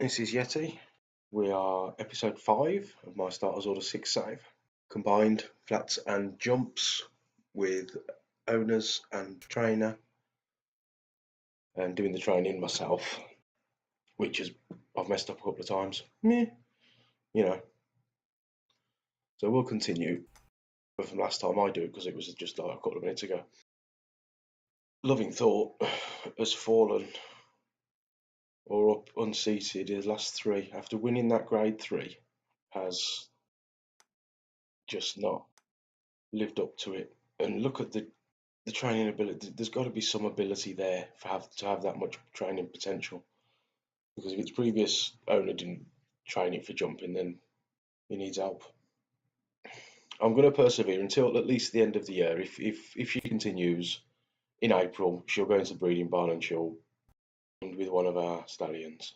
This is Yeti. We are episode 5 of my starter's order 6 save. Combined flats and jumps with owners and trainer, and doing the training myself, which I've messed up a couple of times. Meh, you know. So we'll continue from last time I do it because it was just like a couple of minutes ago. Loving Thought has fallen or up unseated his last 3 after winning that grade 3, has just not lived up to it. And look at the training ability. There's got to be some ability there to have that much training potential. Because if its previous owner didn't train it for jumping, then he needs help. I'm going to persevere until at least the end of the year. If she continues in April, she'll go into the breeding barn and she'll end with one of our stallions.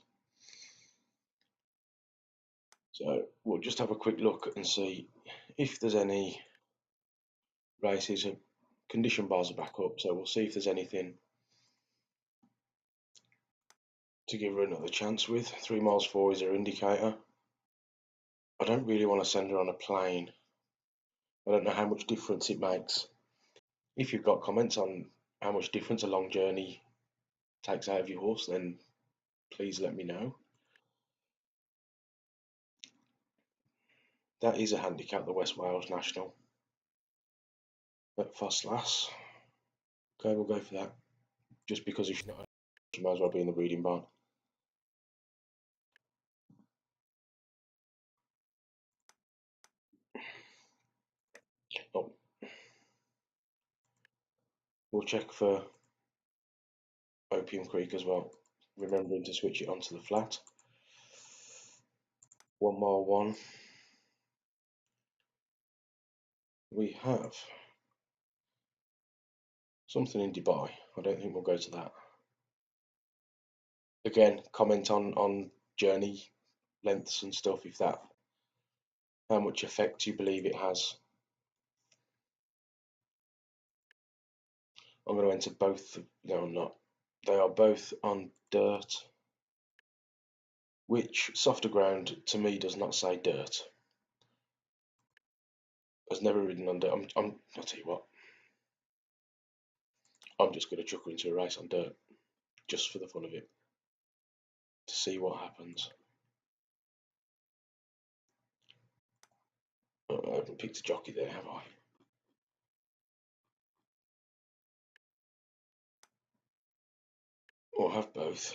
So we'll just have a quick look and see if there's any races. Condition bars are back up, so we'll see if there's anything to give her another chance with. 3 miles 4 is her indicator. I don't really want to send her on a plane. I don't know how much difference it makes. If you've got comments on how much difference a long journey takes out of your horse, then please let me know. That is a handicap, the West Wales National at Fosslas. Okay, we'll go for that. Just because if not, she might as well be in the breeding barn. Oh. We'll check for Opium Creek as well, remembering to switch it onto the flat. 1 mile 1. We have something in Dubai. I don't think we'll go to that. Again, comment on journey lengths and stuff, if that, how much effect you believe it has. I'm going to enter both. No, I'm not. They are both on dirt, which softer ground to me does not say dirt. Has never ridden on dirt. I'll tell you what. I'm just going to chuck her into a race on dirt, just for the fun of it, to see what happens. I haven't picked a jockey there, have I? Or have both.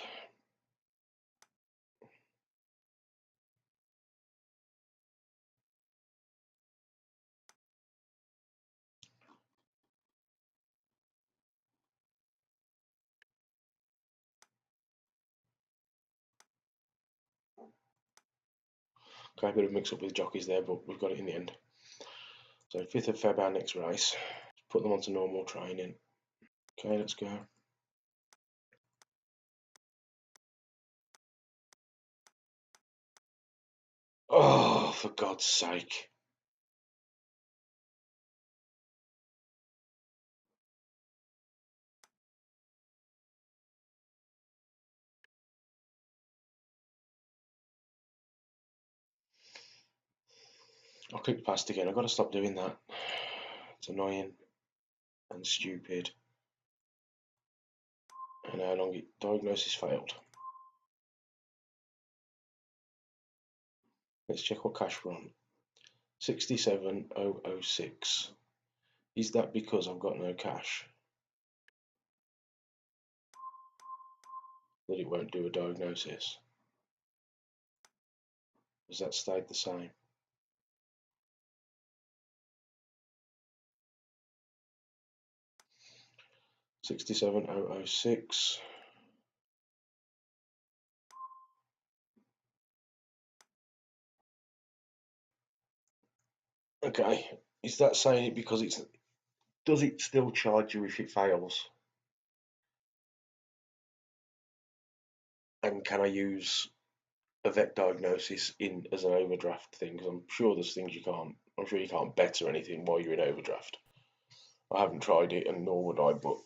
Okay, a bit of mix up with jockeys there, but we've got it in the end. So 5th of Feb, our next race. Put them onto normal training. Okay, let's go. Oh, for God's sake. I clicked past again. I've got to stop doing that. It's annoying and stupid. And how long diagnosis failed. Let's check what cash we're on. 67,006. Is that because I've got no cash that it won't do a diagnosis? Has that stayed the same? $67,006. Okay, is that saying it because does it still charge you if it fails? And can I use a vet diagnosis in as an overdraft thing? Because I'm sure there's things you can't. I'm sure you can't bet or anything while you're in overdraft. I haven't tried it, and nor would I. But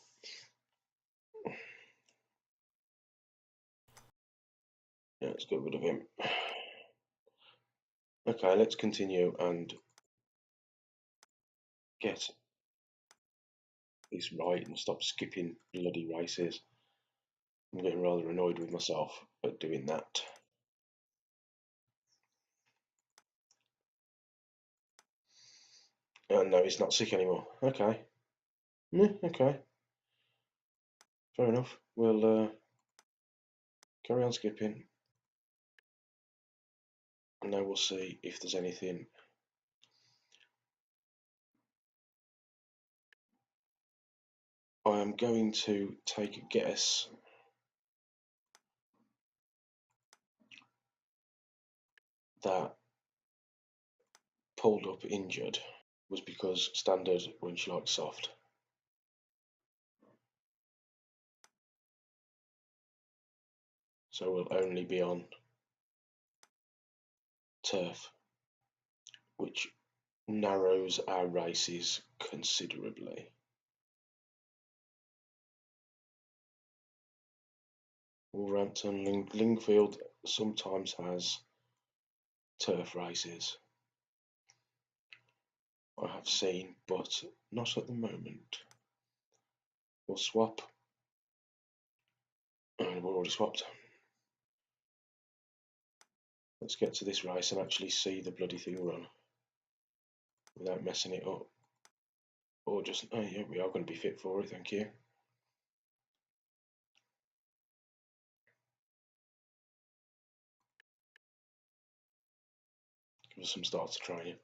Yeah, let's get rid of him. Okay, let's continue and get this right and stop skipping bloody races. I'm getting rather annoyed with myself at doing that. Oh no, he's not sick anymore. Okay. Okay. Fair enough. We'll carry on skipping. And now we'll see if there's anything. I am going to take a guess that pulled up injured was because standard when she likes soft. So we'll only be on turf, which narrows our races considerably. Wolverhampton, Lingfield sometimes has turf races. I have seen, but not at the moment. We'll swap. And we're already swapped. Let's get to this race and actually see the bloody thing run without messing it up. Or just, oh yeah, we are going to be fit for it, thank you. Give us some starter training.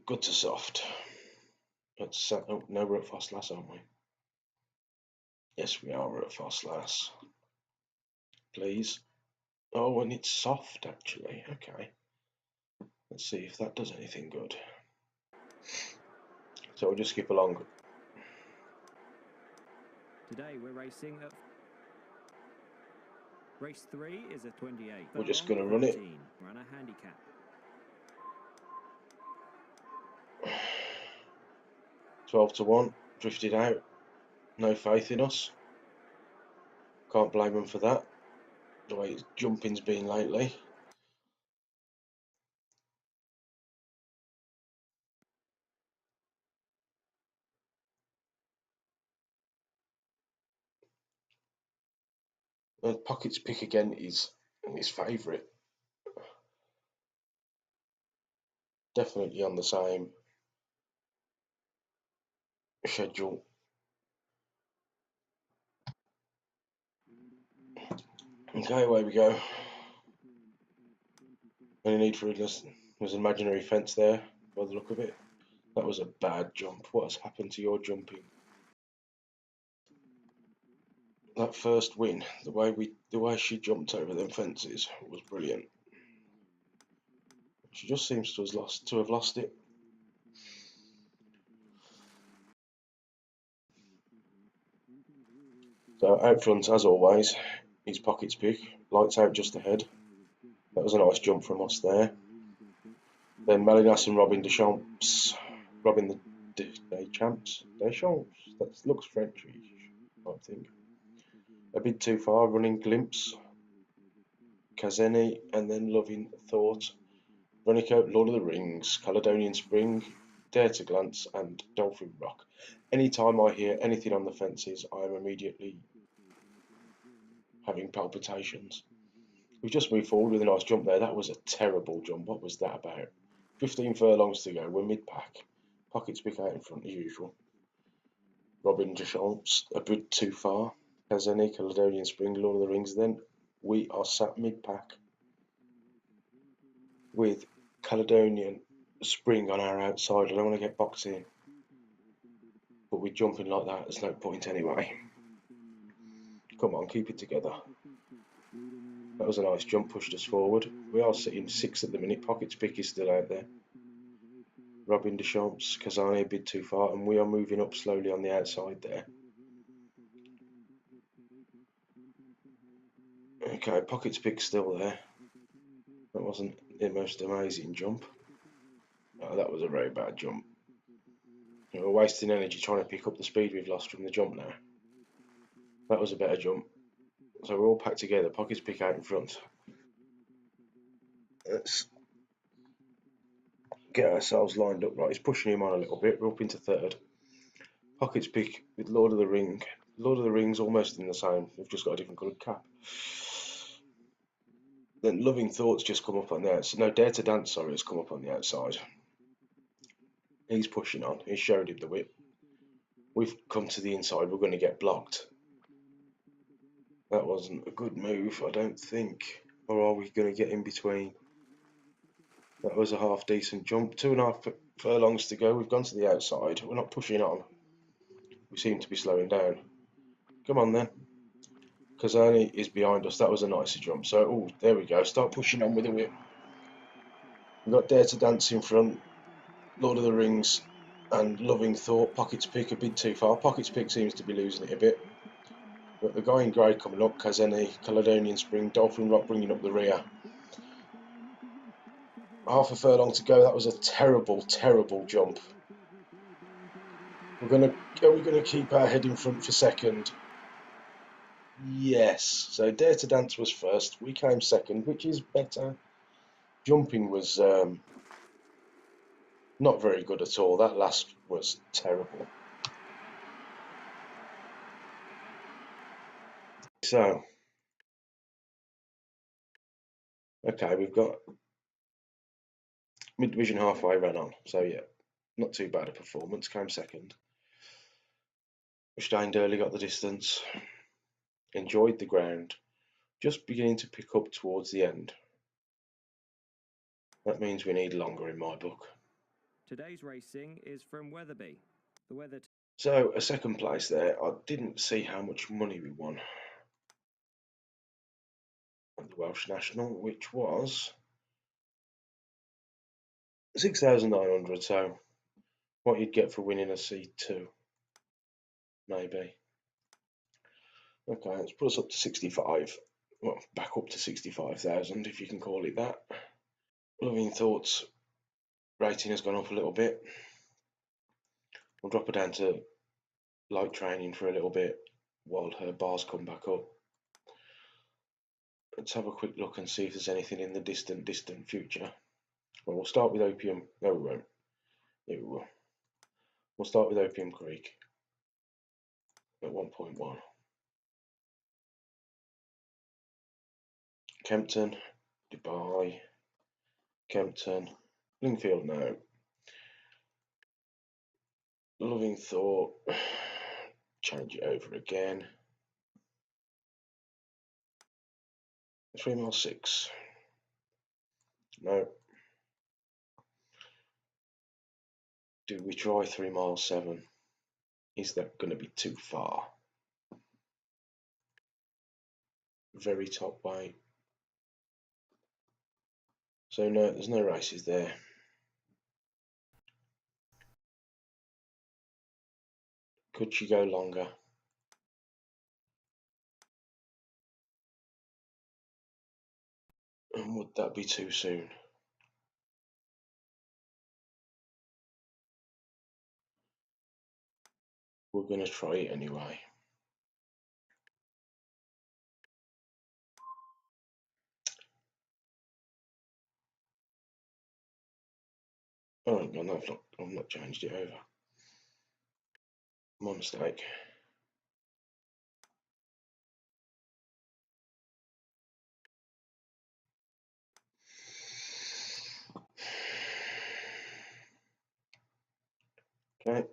Good to soft. Let's, oh, no, we're at fast lass, aren't we? Yes, we are. We're at fast lass. Please. Oh, and it's soft, actually. Okay. Let's see if that does anything good. So we'll just skip along. Today we're racing at race 3 is a 28. We're just going to run it. Run a handicap. 12-1. Drifted out. No faith in us. Can't blame him for that. The way his jumping's been lately. Pockets pick again is his favourite. Definitely on the same schedule. Okay, away we go. Only need for this was an imaginary fence there, by the look of it. That was a bad jump. What has happened to your jumping? That first win, the way she jumped over them fences was brilliant. She just seems to have lost it. So out front, as always, his pockets pick. Lights out just ahead. That was a nice jump from us there. Then Melinas and Robin Deschamps. Robin the Deschamps? Deschamps? That looks French, I think. A bit too far, running glimpse. Kazeni, and then Loving Thought. Veronica, Lord of the Rings, Caledonian Spring, Dare to Glance, and Dolphin Rock. Anytime I hear anything on the fences, I am immediately having palpitations. We've just moved forward with a nice jump there. That was a terrible jump. What was that about? 15 furlongs to go. We're mid-pack. Pockets pick out in front as usual. Robin Deschamps, a bit too far. Kazeni, Caledonian Spring, Lord of the Rings. Then we are sat mid-pack with Caledonian Spring on our outside. I don't want to get boxed in. But we're jumping like that. There's no point anyway. Come on, keep it together. That was a nice jump, pushed us forward. We are sitting 6th at the minute. Pockets pick is still out there. Robin Deschamps, Kazani a bit too far, and we are moving up slowly on the outside there. Okay, Pockets pick still there. That wasn't the most amazing jump. Oh, that was a very bad jump. We're wasting energy trying to pick up the speed we've lost from the jump now. That was a better jump. So we're all packed together. Pockets pick out in front. Let's get ourselves lined up right. He's pushing him on a little bit. We're up into third. Pockets pick with Lord of the Ring. Lord of the Ring's almost in the same. They've just got a different coloured cap. Then Loving Thoughts just come up on the outside. No, Dare to Dance, sorry, has come up on the outside. He's pushing on. He showed him the whip. We've come to the inside. We're going to get blocked. That wasn't a good move, I don't think. Or are we going to get in between? That was a half decent jump. 2.5 furlongs to go. We've gone to the outside. We're not pushing on. We seem to be slowing down. Come on then. Kazani is behind us. That was a nicer jump. So, oh, there we go. Start pushing on with the whip. We've got Dare to Dance in front. Lord of the Rings and Loving Thought. Pockets Pick a bit too far. Pockets Pick seems to be losing it a bit. But the guy in grey coming up. Kazani, Caledonian Spring, Dolphin Rock bringing up the rear. Half a furlong to go. That was a terrible, terrible jump. Are we gonna keep our head in front for second? Yes. So Dare to Dance was first. We came second, which is better. Jumping was not very good at all. That last was terrible. So, okay, we've got mid-division halfway ran on. So yeah, not too bad a performance. Came second. Steindurley got the distance. Enjoyed the ground. Just beginning to pick up towards the end. That means we need longer in my book. Today's racing is from Wetherby. The weather. So a second place there. I didn't see how much money we won at the Welsh National, which was 6,900. So what you'd get for winning a C2, maybe. Okay, let's put us up to 65. Well, back up to 65,000 if you can call it that. Loving Thoughts rating has gone up a little bit. We'll drop her down to light training for a little bit while her bars come back up. Let's have a quick look and see if there's anything in the distant future. Well, we'll start with Opium. No, we won't. Yeah, we will. We'll start with Opium Creek at 1.1. Kempton, Dubai, Kempton, Lingfield now. Loving Thought, change it over again. 3 mile 6. No. Do we try 3 mile 7? Is that going to be too far? Very top weight. So no, there's no races there. Could she go longer? And would that be too soon? We're going to try it anyway. Oh no, I've not changed it over. My mistake. Okay.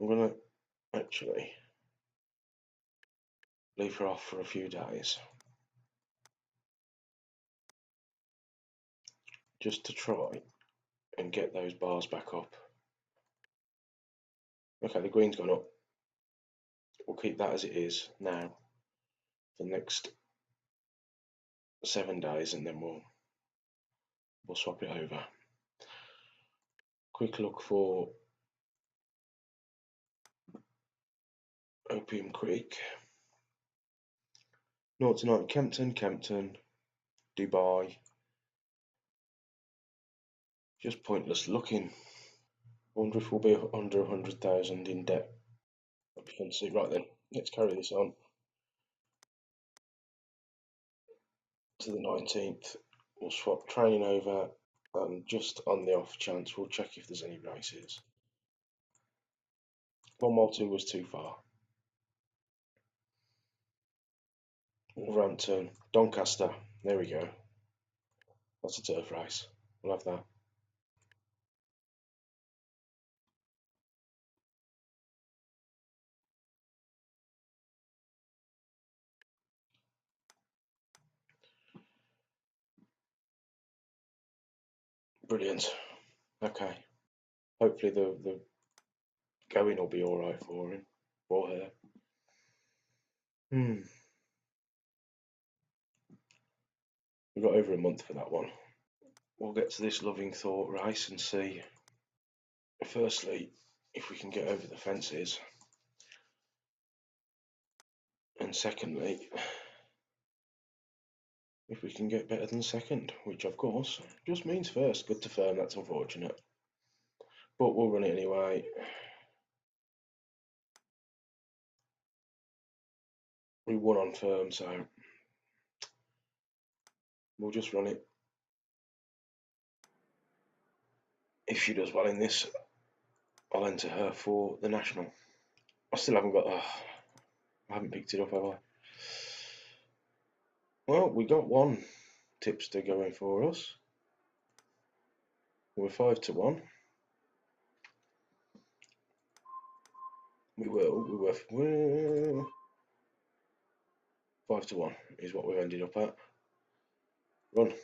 I'm going to actually leave her off for a few days. Just to try and get those bars back up. Okay, the green's gone up. We'll keep that as it is now for the next 7 days, and then we'll swap it over. Quick look for Opium Creek. 0 to 9, Kempton, Dubai. Just pointless looking. Wonder if we'll be under 100,000 in debt. That'd be fun to see. Right then, let's carry this on to the 19th. We'll swap training over, and just on the off chance, we'll check if there's any races. 1 mile 2 was too far. Wolverhampton, Doncaster. There we go. That's a turf race. We'll have that. Brilliant. Okay. Hopefully the going will be all right for him or her. We've got over a month for that one. We'll get to this loving thought race and see, firstly, if we can get over the fences, and secondly, if we can get better than second, which of course just means first. Good to firm, that's unfortunate. But we'll run it anyway. We won on firm, so we'll just run it. If she does well in this, I'll enter her for the national. I still haven't got. I haven't picked it up, have I? Well, we got one tipster going for us. We're 5-1. We were 5-1 is what we've ended up at. Run.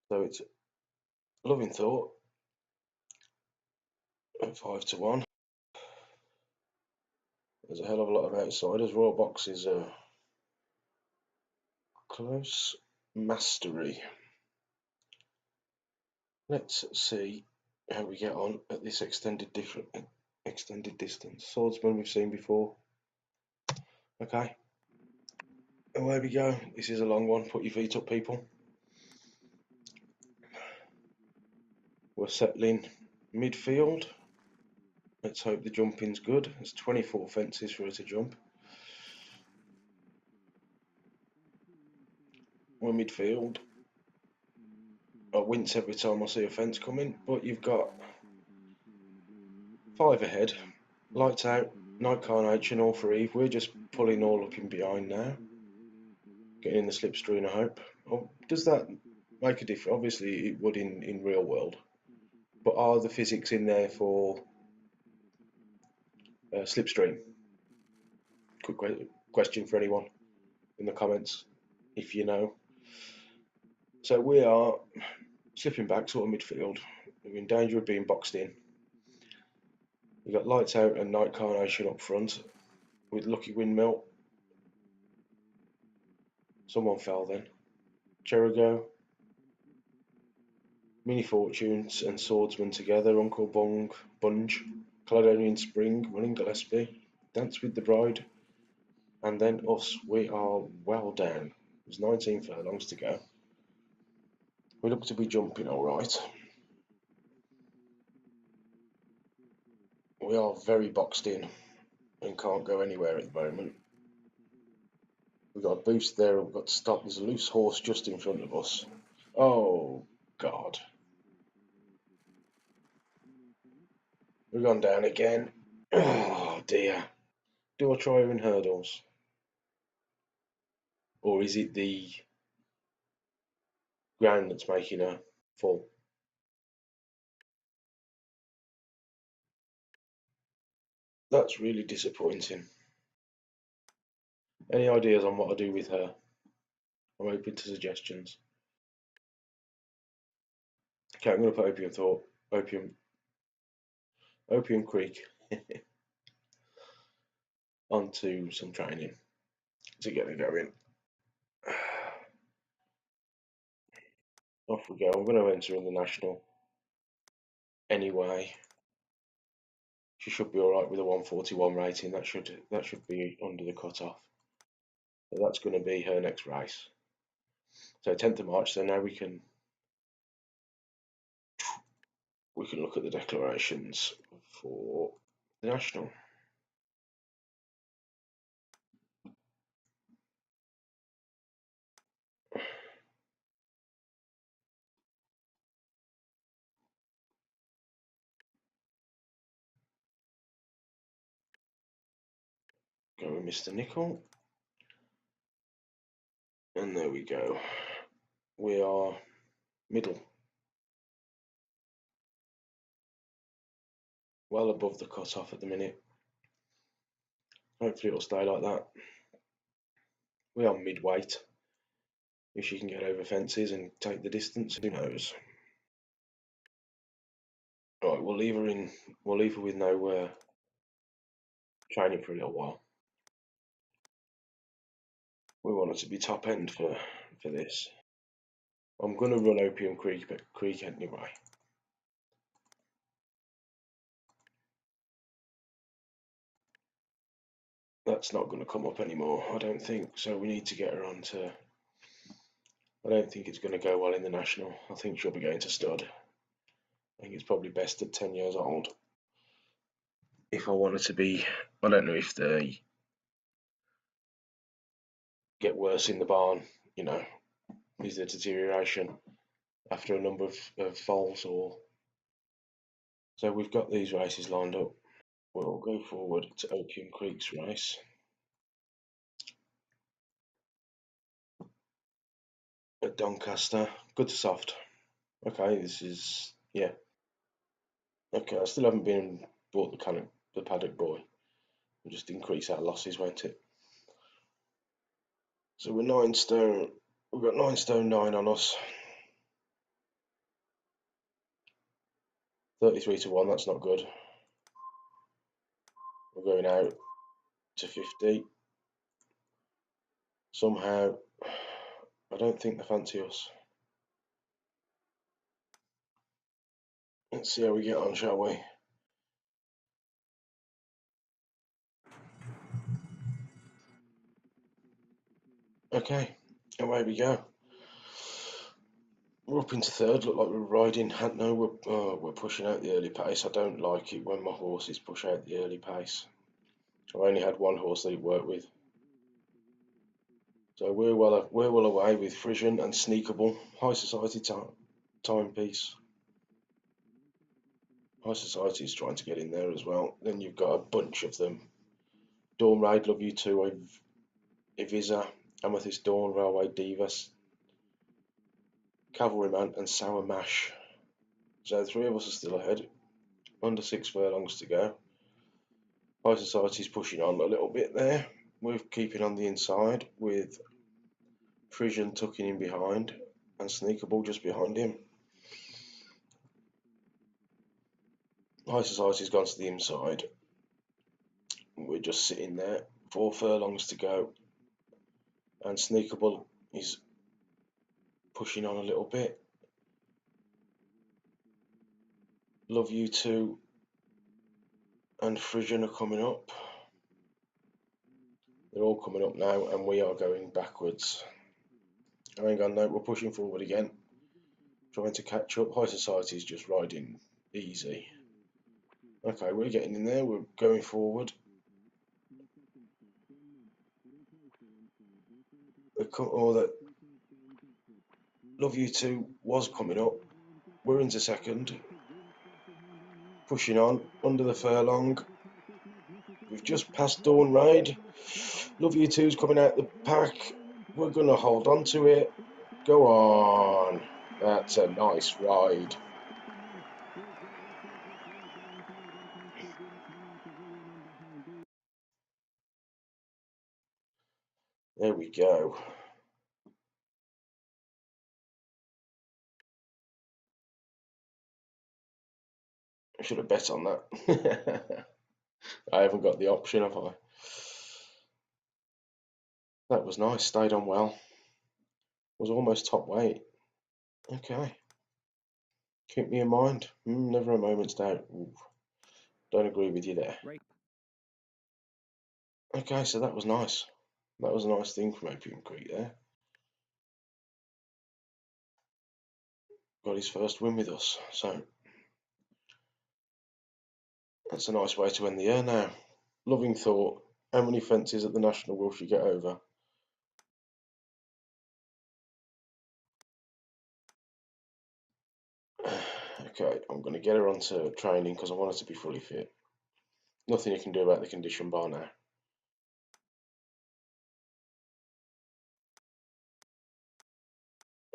So it's loving thought at 5-1. There's a hell of a lot of outsiders. Royal Box is close mastery. Let's see how we get on at this extended distance. Swordsman we've seen before. Okay. Away we go. This is a long one. Put your feet up, people. We're settling midfield. Let's hope the jumping's good. There's 24 fences for her to jump. We're midfield. I wince every time I see a fence coming, but you've got 5 ahead. Lights out, night carnation, all 3. We're just pulling all up in behind now. Getting in the slipstream, I hope. Oh, does that make a difference? Obviously, it would in real world. But are the physics in there for slipstream? Quick question for anyone in the comments, if you know. So we are slipping back sort of midfield. We're in danger of being boxed in. We've got lights out and night carnation up front with Lucky Windmill. Someone fell then. Jericho. Mini Fortunes and Swordsman together. Uncle Bunge. Caledonian Spring. Running Gillespie. Dance with the Bride. And then us. We are well down. There's 19 furlongs to go. We look to be jumping all right. We are very boxed in and can't go anywhere at the moment. We've got a boost there, we've got to stop. There's a loose horse just in front of us. Oh, God. We've gone down again. Oh, dear. Do I try her in hurdles? Or is it the ground that's making her fall? That's really disappointing. Any ideas on what I do with her? I'm open to suggestions. Okay, I'm going to put Opium Creek onto some training to get her going. Off we go. I'm going to enter in the national anyway. She should be all right with a 141 rating. That should be under the cutoff. So that's going to be her next race. So 10th of March. So now we can look at the declarations for the national. Go with Mr. Nickel. And there we go. We are middle. Well above the cutoff at the minute. Hopefully it'll stay like that. We are mid-weight. If she can get over fences and take the distance, who knows? Right, we'll leave her with no training for a little while. We want her to be top end for this. I'm going to run Opium Creek anyway. That's not going to come up anymore, I don't think. So we need to get her on to. I don't think it's going to go well in the national. I think she'll be going to stud. I think it's probably best at 10 years old. If I want her to be, I don't know if they get worse in the barn, is there deterioration after a number of foals or. So we've got these races lined up. We'll go forward to Opium Creek's race. At Doncaster, good to soft. Okay, this is, yeah. Okay, I still haven't been and bought the paddock boy. We'll just increase our losses, won't it? So we're 9 stone. We've got 9 stone 9 on us. 33 to 1. That's not good. We're going out to 50. Somehow, I don't think they fancy us. Let's see how we get on, shall we? Okay, away we go. We're up into third. Look like we're riding. No, we're pushing out the early pace. I don't like it when my horses push out the early pace. I only had one horse that it worked with. So we're well away with Frisian and Sneakable. High Society timepiece. High Society is trying to get in there as well. Then you've got a bunch of them. Dawn Raid, Love You Too, Ibiza, Amethyst Dawn, Railway Divas, Cavalryman and Sour Mash. So 3 of us are still ahead. Under 6 furlongs to go. High Society's pushing on a little bit there. We're keeping on the inside with Frisian tucking in behind and Sneakable just behind him. High Society's gone to the inside. We're just sitting there. 4 furlongs to go. And Sneakable is pushing on a little bit. Love You Too and Frisian are coming up. They're all coming up now and we are going backwards. Hang on, no, we're pushing forward again. Trying to catch up. High Society is just riding easy. Okay, we're getting in there. We're going forward. That Love You Too was coming up. We're into second. Pushing on under the furlong. We've just passed Dawn Raid. Love You Too's coming out the pack. We're going to hold on to it. Go on. That's a nice ride. There we go. I should have bet on that. I haven't got the option, have I? That was nice. Stayed on well. Was almost top weight. Okay. Keep me in mind. Never a moment's doubt. Ooh. Don't agree with you there. Race. Okay, so that was nice. That was a nice thing from Opium Creek there. Got his first win with us, so that's a nice way to end the year now. Loving thought. How many fences at the National will she get over? Okay, I'm going to get her onto training because I want her to be fully fit. Nothing you can do about the condition bar now.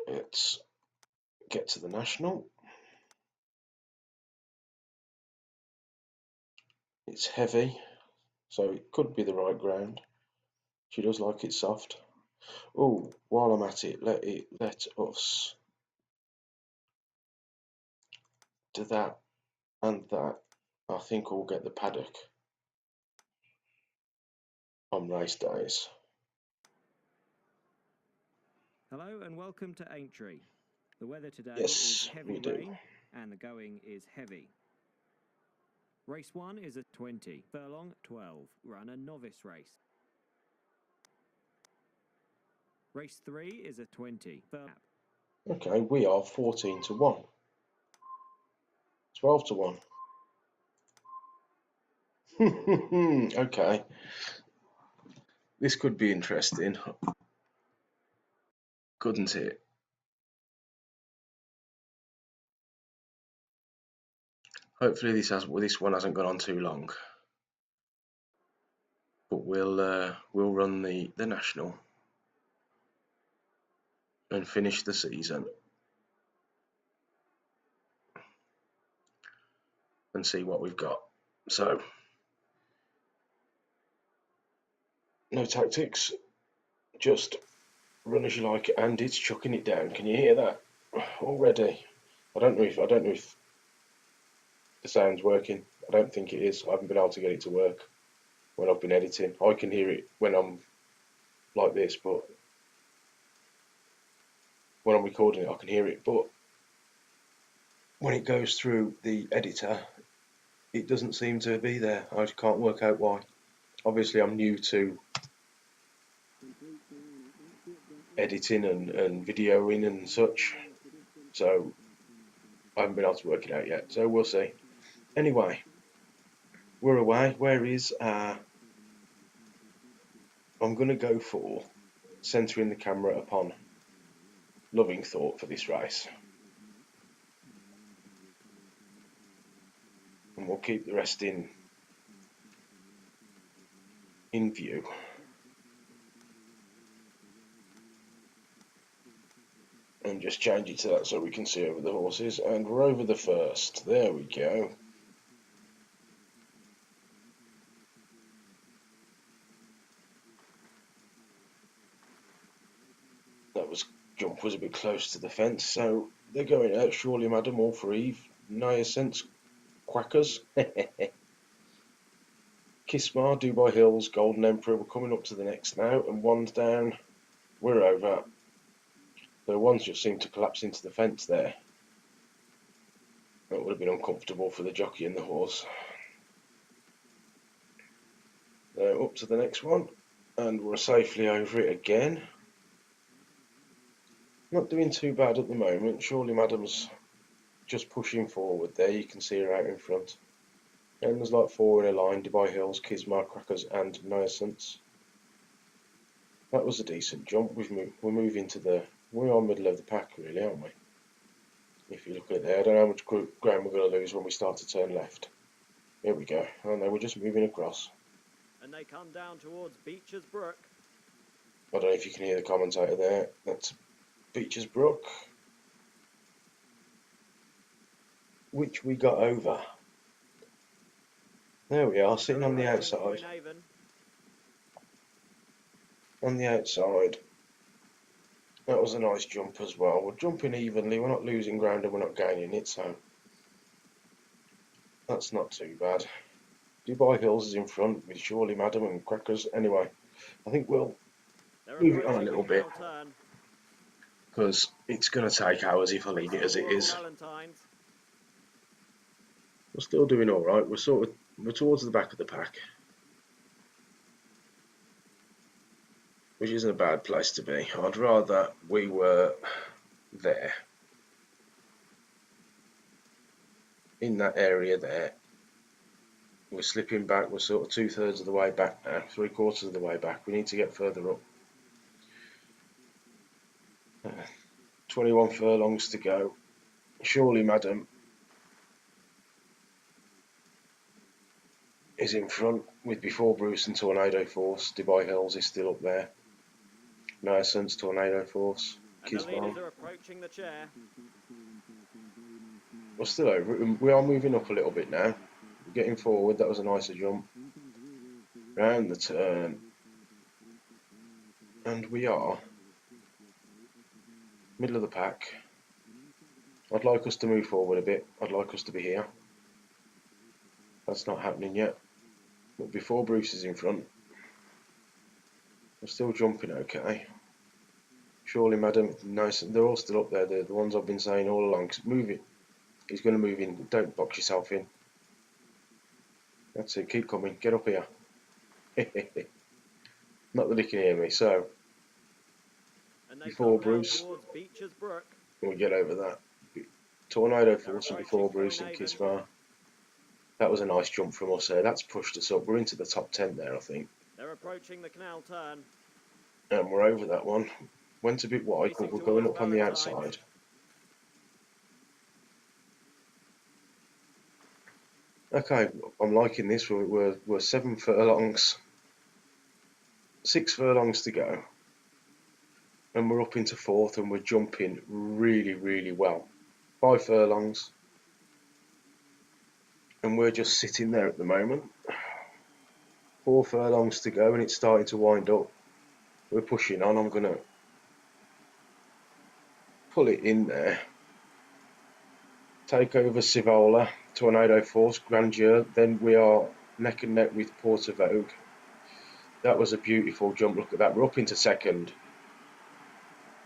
Let's get to the National. It's heavy, so it could be the right ground. She does like it soft. Oh, while I'm at it, let us do that and that. I think we'll get the paddock on race days. Hello and welcome to Aintree. The weather today Yes, is heavy we do. rain and the going is heavy. Race 1 is a 20 furlong 12 runner novice race. Race 3 is a 20 furlong. Okay, we are 14 to 1. 12 to 1. Okay. This could be interesting, couldn't it? Hopefully this one hasn't gone on too long. But we'll run the National and finish the season and see what we've got. So no tactics, just run as you like, and it's chucking it down. Can you hear that already? I don't know if the sound's working. I don't think it is. I haven't been able to get it to work when I've been editing. I can hear it when I'm like this, but when I'm recording it, I can hear it. But when it goes through the editor, it doesn't seem to be there. I can't work out why. Obviously, I'm new to editing and videoing and such, so I haven't been able to work it out yet. So we'll see. Anyway, we're away. Where is I'm going to go for centering the camera upon Loving Thought for this race, and we'll keep the rest in view. And just change it to that so we can see over the horses. And we're over the first. There we go. That jump was a bit close to the fence, so they're going out. Surely, madam, all for Eve. Niacent's Quackers. Kismar, Dubai Hills, Golden Emperor. We're coming up to the next now, and one's down. We're over. The ones just seem to collapse into the fence there. That would have been uncomfortable for the jockey and the horse. Up to the next one, and we're safely over it again. Not doing too bad at the moment. Surely Madam's just pushing forward there. You can see her out in front. And there's like four in a line: Dubai Hills, Kismar, Crackers, and Niacent's. That was a decent jump. We're moving to we are middle of the pack, really, aren't we? If you look at it there, I don't know how much ground we're going to lose when we start to turn left. Here we go. And then we're just moving across. And they come down towards Beecher's Brook. I don't know if you can hear the commentator there. That's Beecher's Brook, which we got over. There we are, sitting on the outside. On the outside. That was a nice jump as well. We're jumping evenly, we're not losing ground and we're not gaining it, so that's not too bad. Dubai Hills is in front with Surely Madam and Crackers. Anyway, I think we'll move it on a little bit because it's going to take hours if I leave it as it is. We're still doing alright. We're sort of We're towards the back of the pack, which isn't a bad place to be. I'd rather we were there, in that area there. We're slipping back. We're sort of 2/3 of the way back now, 3/4 of the way back. We need to get further up. 21 furlongs to go. Surely, madam, is in front with Before Bruce and Tornado Force. Dubai Hills is still up there. No Sense, Tornado Force. And the leaders are approaching the chair. We're still over it. We are moving up a little bit now. We're getting forward. That was a nicer jump. Round the turn. And we are middle of the pack. I'd like us to move forward a bit. I'd like us to be here. That's not happening yet. But Before Bruce is in front. We're still jumping okay. Surely, madam, nice. They're all still up there. They're the ones I've been saying all along. Move it. He's going to move in. Don't box yourself in. That's it. Keep coming. Get up here. Not that he can hear me. So, Before Bruce, we get over that. Tornado Force and Before Bruce and Kismar. That was a nice jump from us there. That's pushed us up. We're into the top 10 there, I think. They're approaching the canal turn. And we're over that one. Went a bit wide, but we're going up on the outside. Okay, I'm liking this. We're 7 furlongs. 6 furlongs to go. And we're up into 4th and we're jumping really, really well. 5 furlongs. And we're just sitting there at the moment. 4 furlongs to go and it's starting to wind up. We're pushing on. I'm going to pull it in there. Take over Civola, Tornado Force, Grandeur. Then we are neck and neck with Porter Vogue. That was a beautiful jump. Look at that. We're up into 2nd.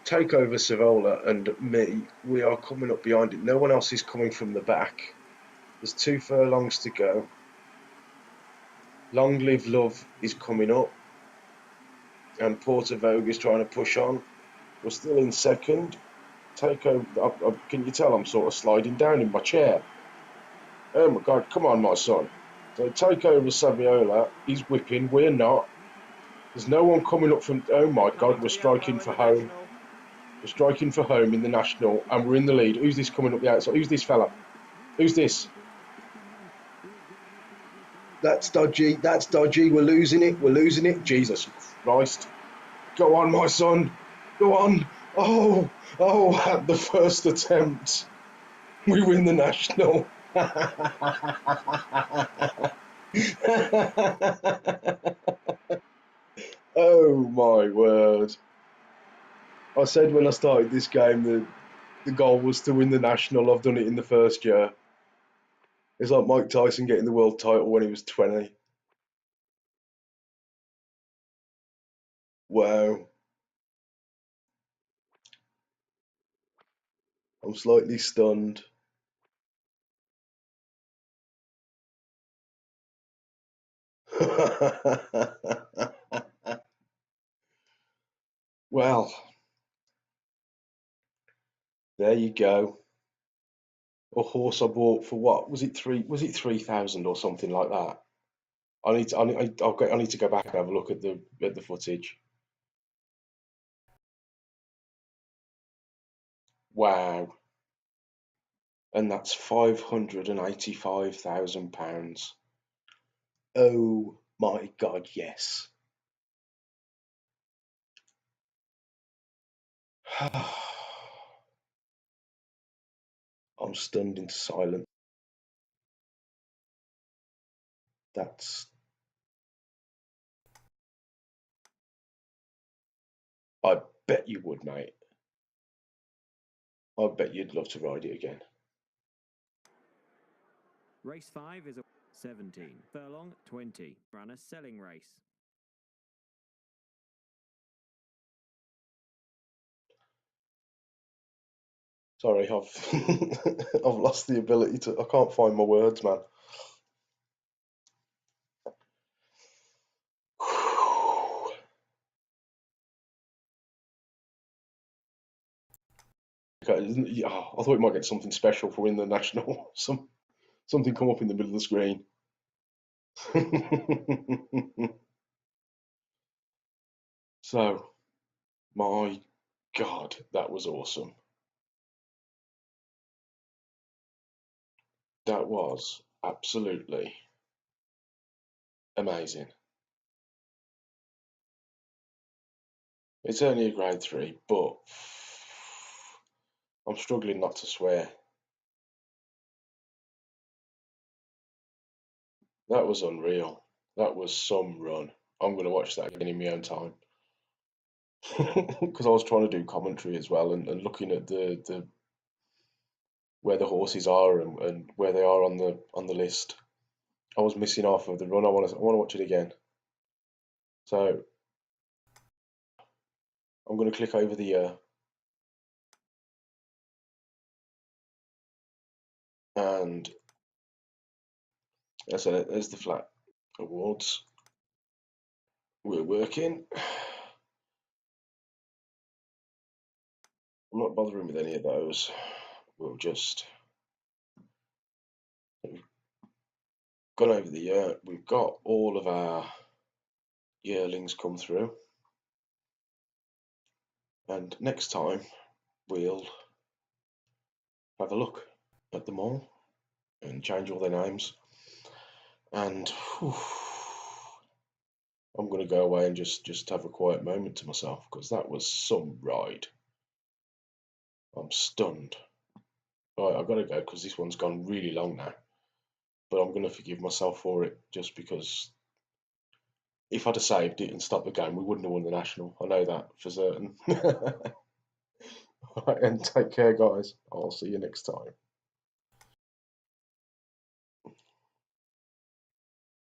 Take over Civola and me. We are coming up behind it. No one else is coming from the back. There's 2 furlongs to go. Long Live Love is coming up. And Porter Vogue is trying to push on. We're still in 2nd. Take over. Can you tell I'm sort of sliding down in my chair? Oh my God, come on, my son. So take over Saviola. He's whipping. We're not. There's no one coming up from... Oh my God, we're striking for home. We're striking for home in the National, and we're in the lead. Who's this coming up the outside? Who's this fella? Who's this? That's dodgy. That's dodgy. We're losing it. We're losing it. Jesus Christ. Go on, my son. Go on. Oh, at the first attempt, we win the National. Oh my word. I said when I started this game the goal was to win the National. I've done it in the first year. It's like Mike Tyson getting the world title when he was 20. Wow. I'm slightly stunned. Well, there you go. A horse I bought for what? Was it 3,000 or something like that? I need to go back and have a look at the footage. Wow. And that's £585,000. Oh my God, yes. I'm stunned into silence. That's... I bet you would, mate. I bet you'd love to ride it again. Race 5 is a 17 furlong 20 run a selling race. Sorry, I've I've lost the ability to. I can't find my words, man. Yeah, I thought we might get something special for winning the national. Something come up in the middle of the screen. So, my God, that was awesome. That was absolutely amazing. It's only a grade 3, but I'm struggling not to swear. That was unreal. That was some run. I'm going to watch that again in my own time. Because I was trying to do commentary as well and looking at the where the horses are and where they are on the list. I was missing half of the run. I want to watch it again. So I'm going to click over the and so there's the flat awards. We're working. I'm not bothering with any of those. We'll just we've gone over the year. We've got all of our yearlings come through, and next time we'll have a look at them all and change all their names. And whew, I'm going to go away and just have a quiet moment to myself because that was some ride. I'm stunned. Right, I've got to go because this one's gone really long now. But I'm going to forgive myself for it just because if I'd have saved it and stopped the game, we wouldn't have won the national. I know that for certain. Right, and take care, guys. I'll see you next time.